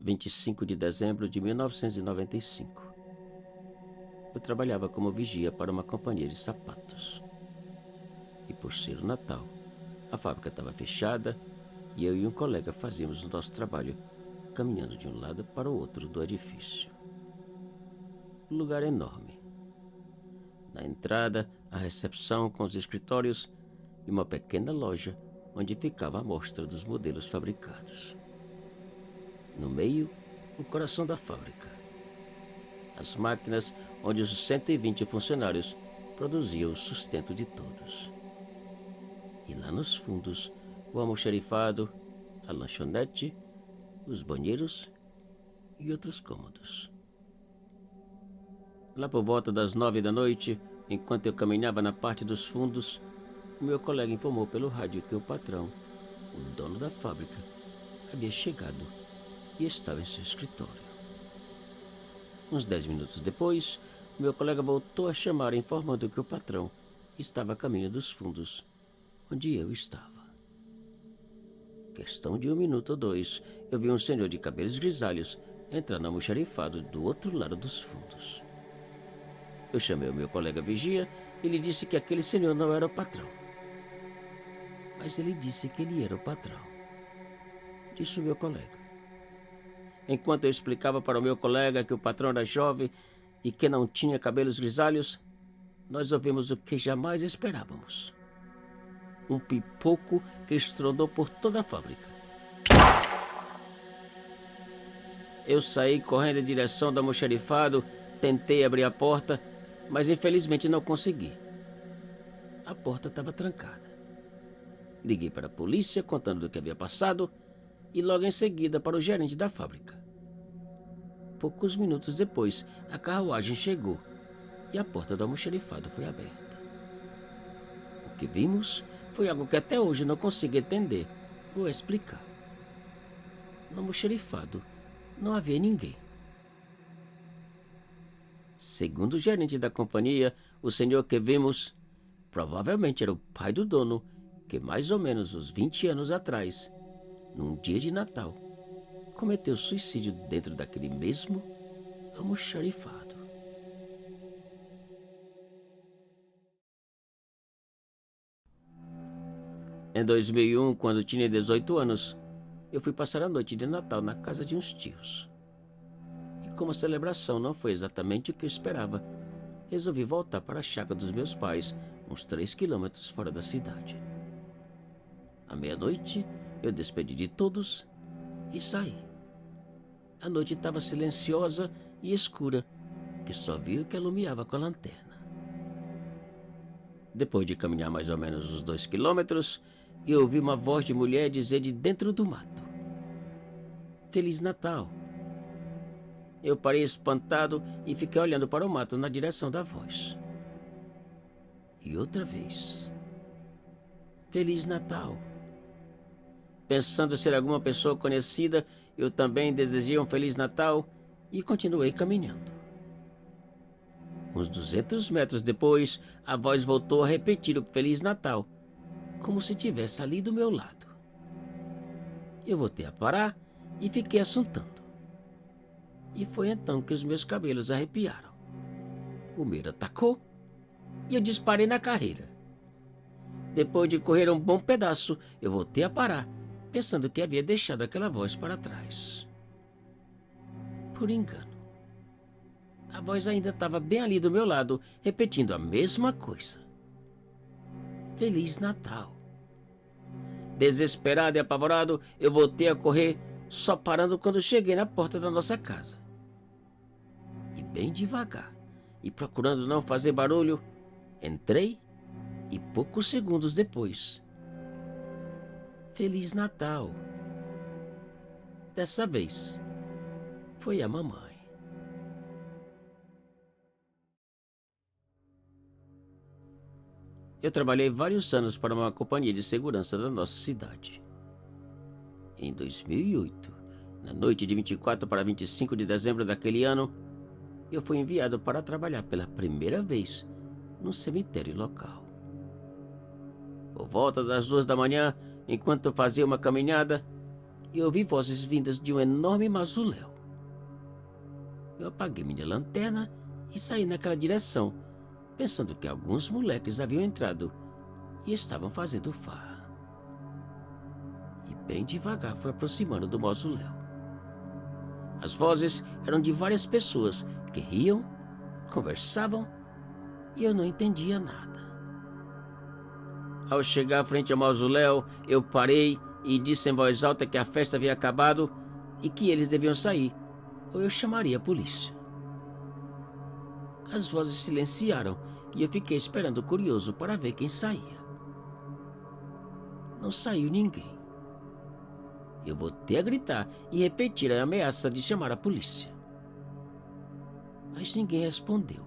25 de dezembro de 1995. Eu trabalhava como vigia para uma companhia de sapatos. E por ser o Natal, a fábrica estava fechada e eu e um colega fazíamos o nosso trabalho caminhando de um lado para o outro do edifício. Um lugar enorme. Na entrada, a recepção com os escritórios e uma pequena loja onde ficava a amostra dos modelos fabricados. No meio, o coração da fábrica. As máquinas onde os 120 funcionários produziam o sustento de todos. E lá nos fundos, o almoxarifado, a lanchonete, os banheiros e outros cômodos. Lá por volta das 9 da noite, enquanto eu caminhava na parte dos fundos, o meu colega informou pelo rádio que o patrão, o dono da fábrica, havia chegado e estava em seu escritório. Uns 10 minutos depois, meu colega voltou a chamar informando que o patrão estava a caminho dos fundos, onde eu estava. Questão de 1 minuto ou 2, eu vi um senhor de cabelos grisalhos entrar no almoxarifado do outro lado dos fundos. Eu chamei o meu colega vigia e lhe disse que aquele senhor não era o patrão. Mas ele disse que ele era o patrão, disse o meu colega. Enquanto eu explicava para o meu colega que o patrão era jovem e que não tinha cabelos grisalhos, nós ouvimos o que jamais esperávamos. Um pipoco que estrondou por toda a fábrica. Eu saí correndo em direção do almoxarifado, tentei abrir a porta, mas infelizmente não consegui. A porta estava trancada. Liguei para a polícia contando do que havia passado e logo em seguida para o gerente da fábrica. Poucos minutos depois, a carruagem chegou e a porta do almoxarifado foi aberta. O que vimos foi algo que até hoje não consigo entender ou explicar. No almoxarifado não havia ninguém. Segundo o gerente da companhia, o senhor que vimos provavelmente era o pai do dono que mais ou menos uns 20 anos atrás, num dia de Natal, cometeu suicídio dentro daquele mesmo almoxarifado. Em 2001, quando tinha 18 anos, eu fui passar a noite de Natal na casa de uns tios. E como a celebração não foi exatamente o que eu esperava, resolvi voltar para a chácara dos meus pais, uns 3 quilômetros fora da cidade. À meia-noite, eu despedi de todos e saí. A noite estava silenciosa e escura, que só via o que alumiava com a lanterna. Depois de caminhar mais ou menos uns 2 quilômetros, eu ouvi uma voz de mulher dizer de dentro do mato: "Feliz Natal!" Eu parei espantado e fiquei olhando para o mato na direção da voz. E outra vez: "Feliz Natal!" Pensando ser alguma pessoa conhecida, eu também desejei um Feliz Natal e continuei caminhando. Uns 200 metros depois, a voz voltou a repetir o Feliz Natal, como se estivesse ali do meu lado. Eu voltei a parar e fiquei assuntando. E foi então que os meus cabelos arrepiaram. O medo atacou e eu disparei na carreira. Depois de correr um bom pedaço, eu voltei a parar, pensando que havia deixado aquela voz para trás. Por engano, a voz ainda estava bem ali do meu lado, repetindo a mesma coisa. Feliz Natal. Desesperado e apavorado, eu voltei a correr, só parando quando cheguei na porta da nossa casa. E bem devagar, e procurando não fazer barulho, entrei e poucos segundos depois: Feliz Natal. Dessa vez, foi a mamãe. Eu trabalhei vários anos para uma companhia de segurança da nossa cidade. Em 2008, na noite de 24 para 25 de dezembro daquele ano, eu fui enviado para trabalhar pela primeira vez no cemitério local. Por volta das 2 da manhã, enquanto fazia uma caminhada, e ouvi vozes vindas de um enorme mausoléu. Eu apaguei minha lanterna e saí naquela direção, pensando que alguns moleques haviam entrado e estavam fazendo farra. E bem devagar fui aproximando do mausoléu. As vozes eram de várias pessoas que riam, conversavam e eu não entendia nada. Ao chegar à frente ao mausoléu, eu parei e disse em voz alta que a festa havia acabado e que eles deviam sair, ou eu chamaria a polícia. As vozes silenciaram e eu fiquei esperando curioso para ver quem saía. Não saiu ninguém. Eu voltei a gritar e repetir a ameaça de chamar a polícia. Mas ninguém respondeu.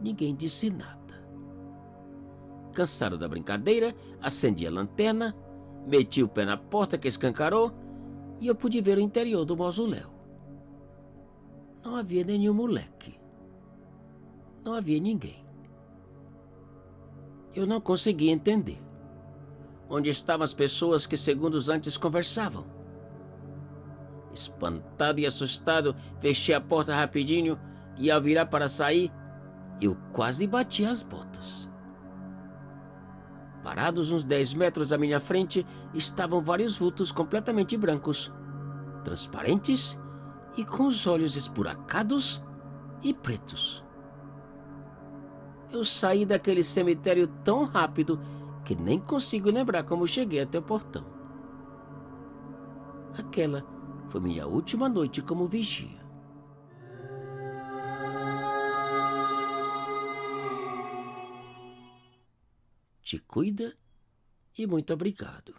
Ninguém disse nada. Cansado da brincadeira, acendi a lanterna, meti o pé na porta que escancarou e eu pude ver o interior do mausoléu. Não havia nenhum moleque. Não havia ninguém. Eu não conseguia entender. Onde estavam as pessoas que segundos antes conversavam? Espantado e assustado, fechei a porta rapidinho e ao virar para sair, eu quase bati as botas. Parados uns 10 metros à minha frente, estavam vários vultos completamente brancos, transparentes e com os olhos esburacados e pretos. Eu saí daquele cemitério tão rápido que nem consigo lembrar como cheguei até o portão. Aquela foi minha última noite como vigia. Te cuida e muito obrigado.